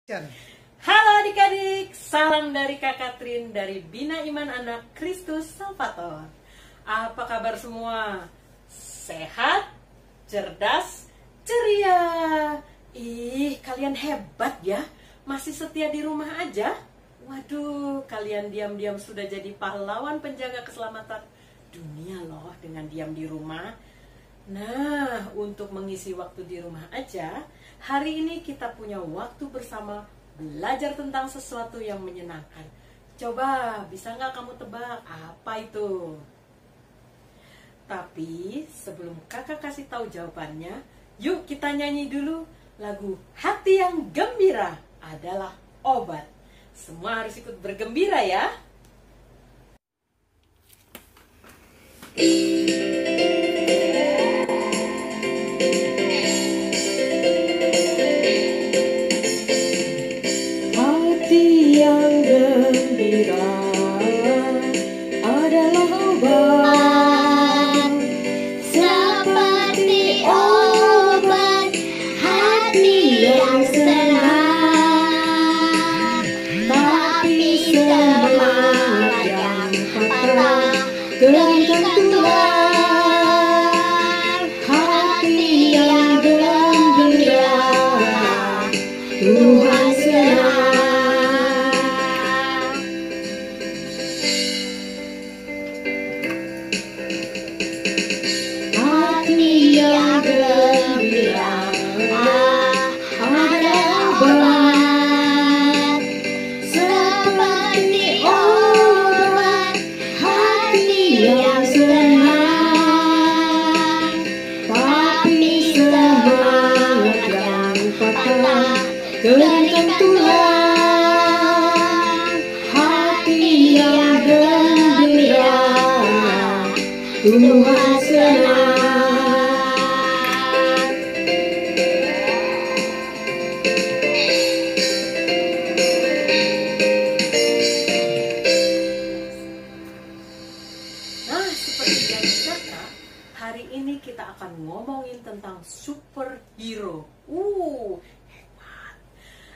Halo adik-adik, salam dari Kak Katrin dari Bina Iman Anak Kristus Salvator. Apa kabar semua? Sehat, cerdas, ceria. Ih, kalian hebat ya, masih setia di rumah aja. Waduh, kalian diam-diam sudah jadi pahlawan penjaga keselamatan dunia loh dengan diam di rumah. Nah, untuk mengisi waktu di rumah aja, hari ini kita punya waktu bersama belajar tentang sesuatu yang menyenangkan. Coba, bisa nggak kamu tebak apa itu? Tapi sebelum kakak kasih tahu jawabannya, yuk kita nyanyi dulu lagu Hati yang Gembira adalah Obat. Semua harus ikut bergembira ya. Tuhan senang. Nah, seperti janji kakak, hari ini kita akan ngomongin tentang superhero. Hebat.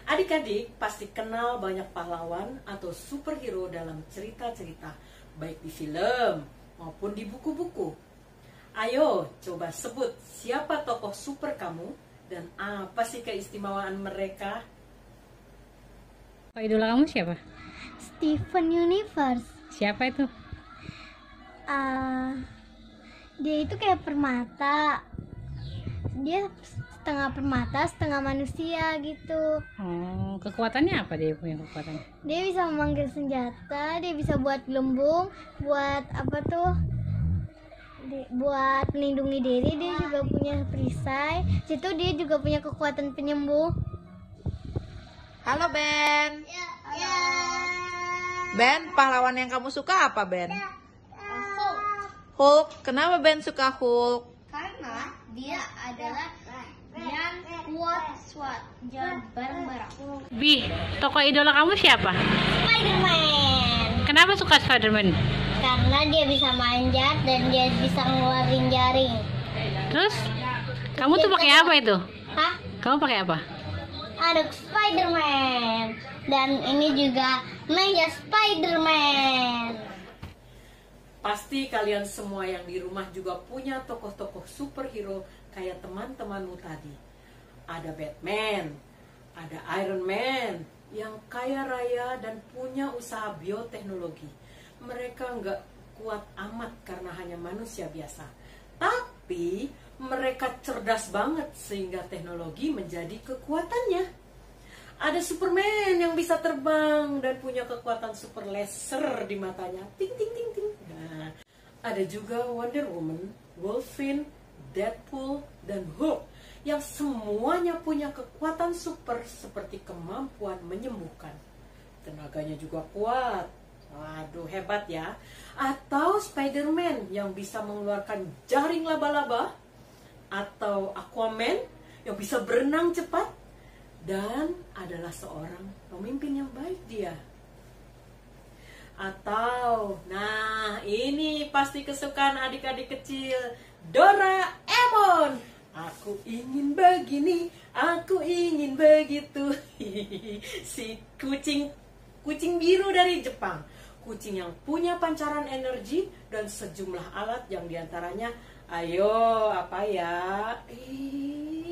Adik-adik pasti kenal banyak pahlawan atau superhero dalam cerita-cerita, baik di film maupun di buku-buku. Ayo, coba sebut siapa tokoh super kamu dan apa sih keistimewaan mereka? Oh, idola kamu siapa? Steven Universe. Siapa itu? Dia itu kayak permata. Dia setengah permata, setengah manusia gitu. Oh, kekuatannya apa dia punya kekuatan? Dia bisa memanggil senjata, dia bisa buat gelembung, buat apa tuh? Buat melindungi diri. Dia juga punya perisai. Situ dia juga punya kekuatan penyembuh. Halo Ben. Ya. Ben, pahlawan yang kamu suka apa Ben? Hulk. Kenapa Ben suka Hulk? Karena dia adalah yang kuat jalan bareng-bareng. Bih, tokoh idola kamu siapa? Spider-Man. Kenapa suka Spider-Man? Karena dia bisa manjat dan dia bisa ngeluarin jaring. Terus, kamu tuh pakai apa itu? Hah? Kamu pakai apa? Ada Spider-Man. Dan ini juga meja Spider-Man. Pasti kalian semua yang di rumah juga punya tokoh-tokoh superhero kayak teman-temanmu tadi. Ada Batman, ada Iron Man yang kaya raya dan punya usaha bioteknologi. Mereka nggak kuat amat karena hanya manusia biasa. Tapi mereka cerdas banget sehingga teknologi menjadi kekuatannya. Ada Superman yang bisa terbang dan punya kekuatan super laser di matanya. Ting ting ting ting. Nah, ada juga Wonder Woman, Wolverine, Deadpool, dan Hulk yang semuanya punya kekuatan super seperti kemampuan menyembuhkan. Tenaganya juga kuat. Waduh, hebat ya. Atau Spider-Man yang bisa mengeluarkan jaring laba-laba. Atau Aquaman yang bisa berenang cepat. Dan adalah seorang pemimpin yang baik dia. Atau, nah ini pasti kesukaan adik-adik kecil, Doraemon. Aku ingin begini, Aku ingin begitu. Si kucing biru dari Jepang. Kucing yang punya pancaran energi dan sejumlah alat yang diantaranya, ayo apa ya?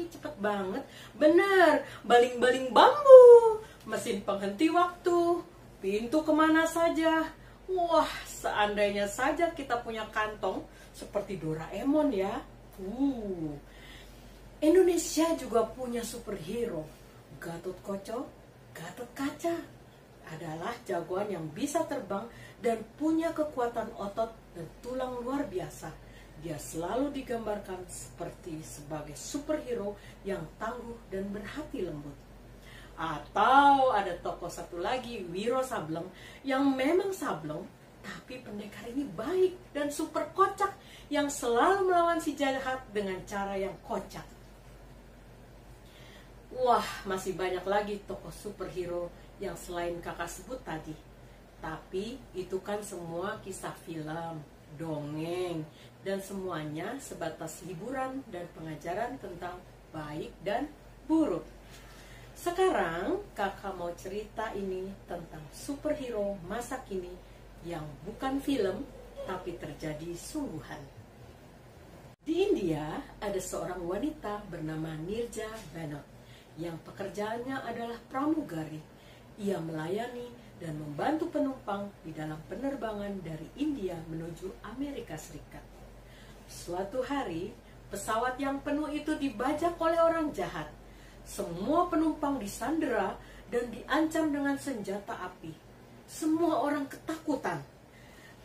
Cepet banget. Bener, baling-baling bambu, mesin penghenti waktu, pintu kemana saja. Wah, seandainya saja kita punya kantong seperti Doraemon ya. Indonesia juga punya superhero. Gatotkaca adalah jagoan yang bisa terbang dan punya kekuatan otot dan tulang luar biasa. Dia selalu digambarkan sebagai superhero yang tangguh dan berhati lembut. Atau ada tokoh satu lagi, Wiro Sableng, yang memang sableng, tapi pendekar ini baik dan super kocak, yang selalu melawan si jahat dengan cara yang kocak. Wah, masih banyak lagi tokoh superhero yang selain kakak sebut tadi. Tapi itu kan semua kisah film, dongeng, dan semuanya sebatas hiburan dan pengajaran tentang baik dan buruk. Sekarang kakak mau cerita ini tentang superhero masa kini yang bukan film tapi terjadi sungguhan. Di India ada seorang wanita bernama Nirja Banot yang pekerjaannya adalah pramugari. Ia melayani dan membantu penumpang di dalam penerbangan dari India menuju Amerika Serikat. Suatu hari, pesawat yang penuh itu dibajak oleh orang jahat. Semua penumpang disandera dan diancam dengan senjata api. Semua orang ketakutan.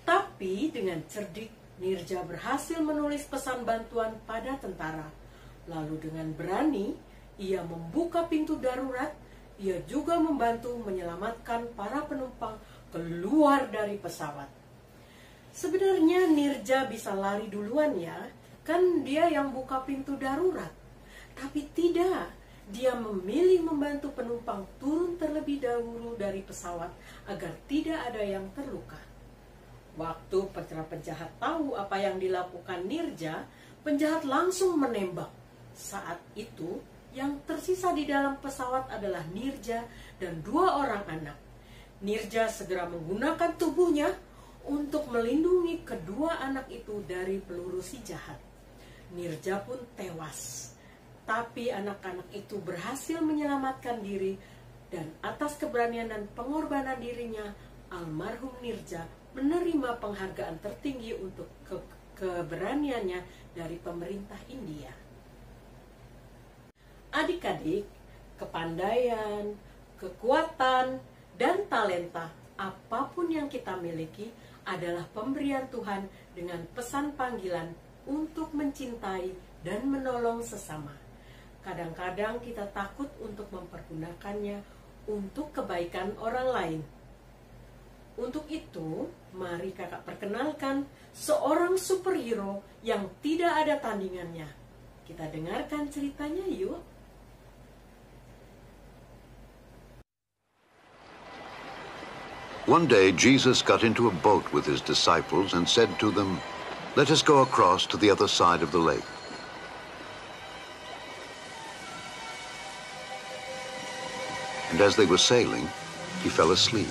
Tapi dengan cerdik, Nirja berhasil menulis pesan bantuan pada tentara. Lalu dengan berani, ia membuka pintu darurat. Ia juga membantu menyelamatkan para penumpang keluar dari pesawat. Sebenarnya Nirja bisa lari duluan ya, kan dia yang buka pintu darurat. Tapi tidak, dia memilih membantu penumpang turun terlebih dahulu dari pesawat agar tidak ada yang terluka. Waktu penjahat tahu apa yang dilakukan Nirja, penjahat langsung menembak. Saat itu, yang tersisa di dalam pesawat adalah Nirja dan 2 orang anak. Nirja segera menggunakan tubuhnya untuk melindungi kedua anak itu dari peluru si jahat. Nirja pun tewas. Tapi anak-anak itu berhasil menyelamatkan diri, dan atas keberanian dan pengorbanan dirinya, almarhum Nirja menerima penghargaan tertinggi untuk keberaniannya dari pemerintah India. Adik-adik, kepandaian, kekuatan, dan talenta apapun yang kita miliki adalah pemberian Tuhan dengan pesan panggilan untuk mencintai dan menolong sesama. Kadang-kadang kita takut untuk mempergunakannya untuk kebaikan orang lain. Untuk itu, mari kakak perkenalkan seorang superhero yang tidak ada tandingannya. Kita dengarkan ceritanya yuk. One day, Jesus got into a boat with his disciples and said to them, "Let us go across to the other side of the lake." And as they were sailing, he fell asleep.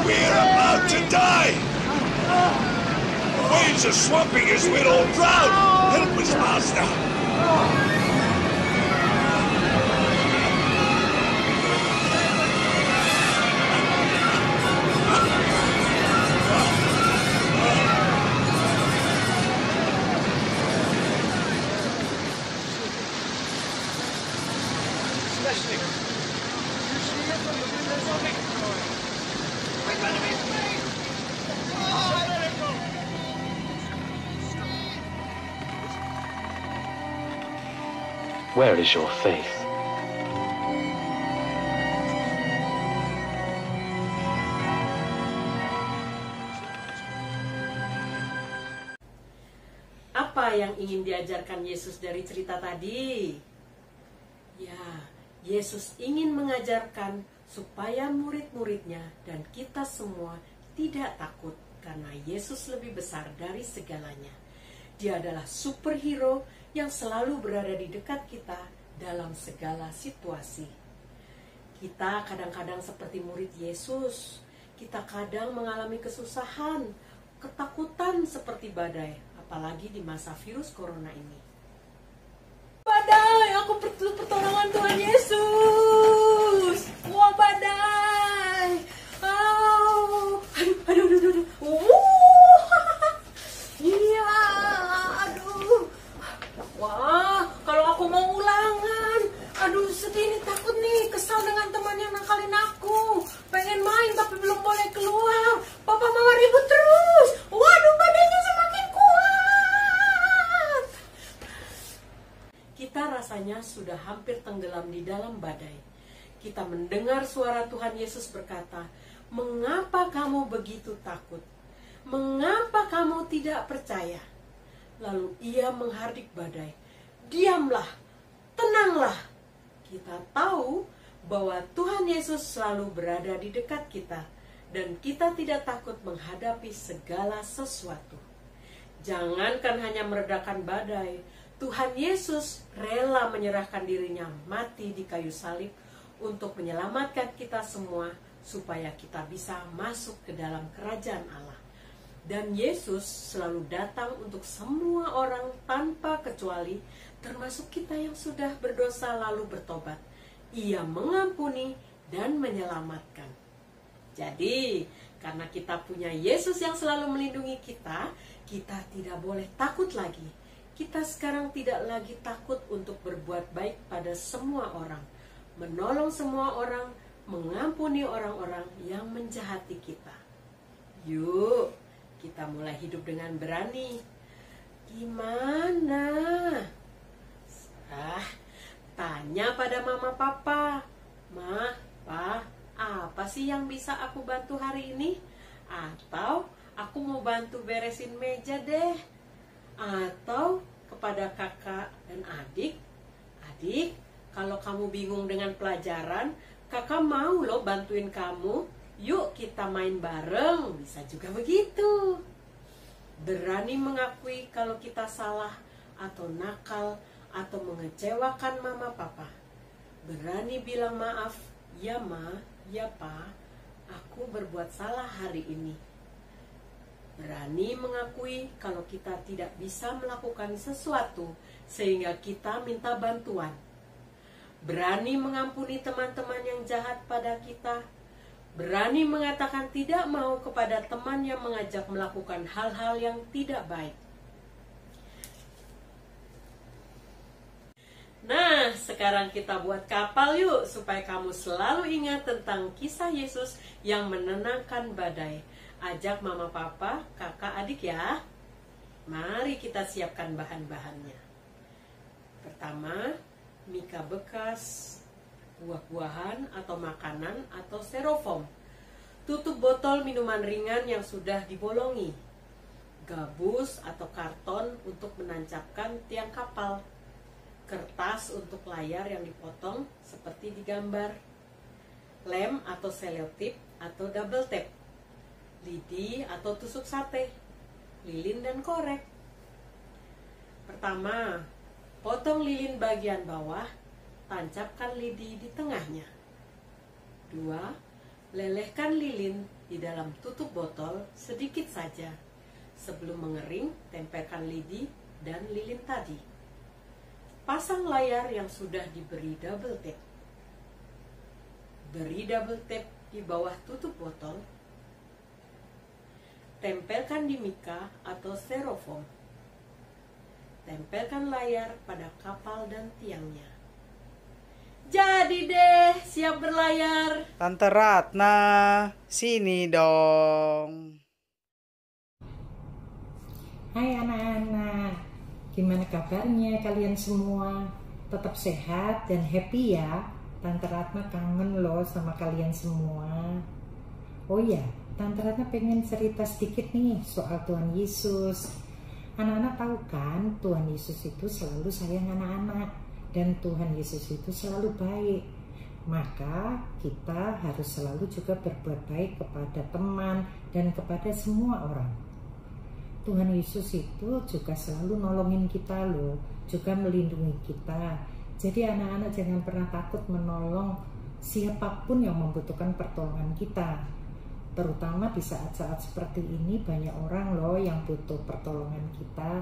We're about to die! Waves are swamping us, we'll all drown! Help us, Master! listening. Where is your faith? Apa yang ingin diajarkan Yesus dari cerita tadi? Ya, Yesus ingin mengajarkan supaya murid-muridnya dan kita semua tidak takut karena Yesus lebih besar dari segalanya. Dia adalah superhero yang selalu berada di dekat kita dalam segala situasi. Kita kadang-kadang seperti murid Yesus. Kita kadang mengalami kesusahan, ketakutan seperti badai, apalagi di masa virus corona ini. Badai, aku perlu pertolongan Tuhan Yesus. Wah, badai. Oh, aduh. Iya, aduh. Wah, kalau aku mau ulangan. Aduh, sedih nih, takut nih, kesal dengan teman yang nakalin aku. Pengen main tapi belum boleh keluar. Papa mama ribut terus. Waduh, badainya semakin kuat. Kita rasanya sudah hampir tenggelam di dalam badai. Kita mendengar suara Tuhan Yesus berkata, "Mengapa kamu begitu takut? Mengapa kamu tidak percaya?" Lalu ia menghardik badai. "Diamlah, tenanglah." Kita tahu bahwa Tuhan Yesus selalu berada di dekat kita dan kita tidak takut menghadapi segala sesuatu. Jangankan hanya meredakan badai, Tuhan Yesus rela menyerahkan dirinya mati di kayu salib untuk menyelamatkan kita semua supaya kita bisa masuk ke dalam kerajaan Allah. Dan Yesus selalu datang untuk semua orang tanpa kecuali, termasuk kita yang sudah berdosa lalu bertobat. Ia mengampuni dan menyelamatkan. Jadi, karena kita punya Yesus yang selalu melindungi kita, kita tidak boleh takut lagi. Kita sekarang tidak lagi takut untuk berbuat baik pada semua orang, menolong semua orang, mengampuni orang-orang yang menjahati kita. Yuk, kita mulai hidup dengan berani. Gimana? Tanya pada mama papa. "Ma, pa, apa sih yang bisa aku bantu hari ini?" Atau, "Aku mau bantu beresin meja deh." Atau kepada kakak dan adik, "Adik, kalau kamu bingung dengan pelajaran, kakak mau loh bantuin kamu. Yuk kita main bareng." Bisa juga begitu. Berani mengakui kalau kita salah atau nakal atau mengecewakan mama papa. Berani bilang maaf, "Ya ma, ya pa, aku berbuat salah hari ini." Berani mengakui kalau kita tidak bisa melakukan sesuatu sehingga kita minta bantuan. Berani mengampuni teman-teman yang jahat pada kita. Berani mengatakan tidak mau kepada teman yang mengajak melakukan hal-hal yang tidak baik. Nah, sekarang kita buat kapal yuk, supaya kamu selalu ingat tentang kisah Yesus yang menenangkan badai. Ajak mama papa, kakak adik ya. Mari kita siapkan bahan-bahannya. Pertama, mika bekas, buah-buahan atau makanan atau styrofoam. Tutup botol minuman ringan yang sudah dibolongi. Gabus atau karton untuk menancapkan tiang kapal. Kertas untuk layar yang dipotong seperti di gambar. Lem atau selotip atau double tape. Lidi atau tusuk sate. Lilin dan korek. Pertama, potong lilin bagian bawah, tancapkan lidi di tengahnya. 2. Lelehkan lilin di dalam tutup botol sedikit saja. Sebelum mengering, tempelkan lidi dan lilin tadi. Pasang layar yang sudah diberi double tape. Beri double tape di bawah tutup botol. Tempelkan di mika atau styrofoam. Tempelkan layar pada kapal dan tiangnya. Jadi deh, siap berlayar. Tante Ratna, sini dong. Hai anak-anak, gimana kabarnya kalian semua? Tetap sehat dan happy ya. Tante Ratna kangen loh sama kalian semua. Oh ya, Tante Ratna pengen cerita sedikit nih soal Tuhan Yesus. Anak-anak tahu kan, Tuhan Yesus itu selalu sayang anak-anak. Dan Tuhan Yesus itu selalu baik. Maka kita harus selalu juga berbuat baik kepada teman dan kepada semua orang. Tuhan Yesus itu juga selalu nolongin kita loh, juga melindungi kita. Jadi anak-anak jangan pernah takut menolong siapapun yang membutuhkan pertolongan kita. Terutama di saat-saat seperti ini banyak orang loh yang butuh pertolongan kita.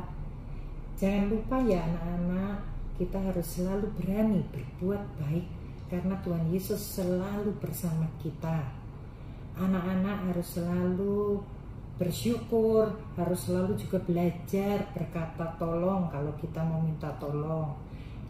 Jangan lupa ya anak-anak, kita harus selalu berani berbuat baik karena Tuhan Yesus selalu bersama kita. Anak-anak harus selalu bersyukur, harus selalu juga belajar berkata tolong kalau kita mau minta tolong.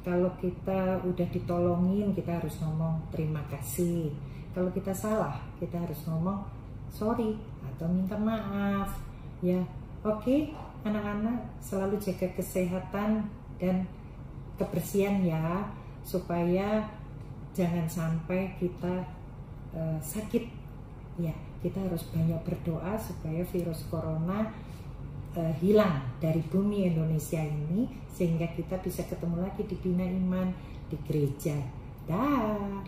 Kalau kita udah ditolongin, kita harus ngomong terima kasih. Kalau kita salah, kita harus ngomong sorry atau minta maaf. Ya, oke, anak-anak selalu jaga kesehatan dan kebersihan ya, supaya jangan sampai kita sakit ya. Kita harus banyak berdoa supaya virus corona hilang dari bumi Indonesia ini, sehingga kita bisa ketemu lagi di Bina Iman di gereja. Dah.